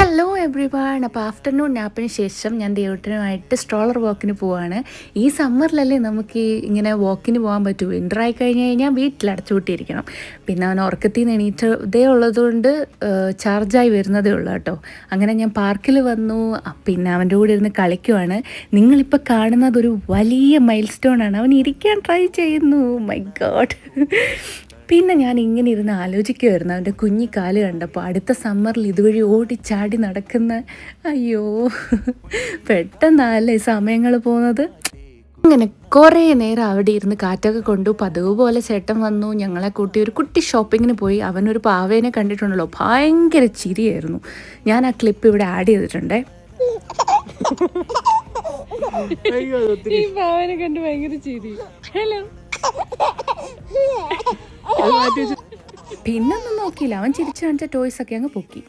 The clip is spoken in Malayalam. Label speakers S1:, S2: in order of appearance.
S1: Hello every one. അപ്പോൾ ആഫ്റ്റർനൂൺ നാപ്പിന് ശേഷം ഞാൻ ദേവട്ടനുമായിട്ട് സ്ട്രോളർ വാക്കിന് പോവാണ്. ഈ സമ്മറിലല്ലേ നമുക്ക് ഇങ്ങനെ വാക്കിന് പോകാൻ പറ്റൂ. വിൻ്റർ ആയി കഴിഞ്ഞ് കഴിഞ്ഞാൽ വീട്ടിലടച്ചുകൂട്ടിയിരിക്കണം. പിന്നെ അവൻ ഉറക്കത്തിൽ നിന്ന് എണീറ്റതേ ഉള്ളതുകൊണ്ട് ചാർജായി വരുന്നതേ ഉള്ളൂ കേട്ടോ. അങ്ങനെ ഞാൻ പാർക്കിൽ വന്നു. പിന്നെ അവൻ്റെ കൂടെ ഇരുന്ന് കളിക്കുവാണ്. നിങ്ങളിപ്പോൾ കാണുന്നത് ഒരു വലിയ മൈൽ സ്റ്റോൺ ആണ്. അവൻ ഇരിക്കാൻ ട്രൈ ചെയ്യുന്നു. My God. പിന്നെ ഞാൻ ഇങ്ങനെ ഇരുന്ന് ആലോചിക്കുമായിരുന്നു അവൻ്റെ കുഞ്ഞിക്കാല് കണ്ടപ്പോൾ. അടുത്ത സമ്മറിൽ ഇതുവഴി ഓടിച്ചാടി നടക്കുന്ന, അയ്യോ പെട്ടെന്നല്ലേ സമയങ്ങൾ പോകുന്നത്. അങ്ങനെ കുറേ നേരം അവിടെ ഇരുന്ന് കാറ്റൊക്കെ കൊണ്ടു. പതിവ് പോലെ ചേട്ടൻ വന്നു. ഞങ്ങളെ കൂട്ടി ഒരു കുട്ടി ഷോപ്പിങ്ങിന് പോയി. അവനൊരു പാവേനെ കണ്ടിട്ടുണ്ടല്ലോ, ഭയങ്കര ചിരിയായിരുന്നു. ഞാൻ ആ ക്ലിപ്പ് ഇവിടെ ആഡ് ചെയ്തിട്ടുണ്ടേ. ഈ പാവേനെ കണ്ട് ഭയങ്കര ചിരി. ഹലോ. പിന്നൊന്നും നോക്കിയില്ല, അവൻ ചിരിച്ചു കാണിച്ച ടോയ്സ് ഒക്കെ അങ്ങ് പൊക്കി.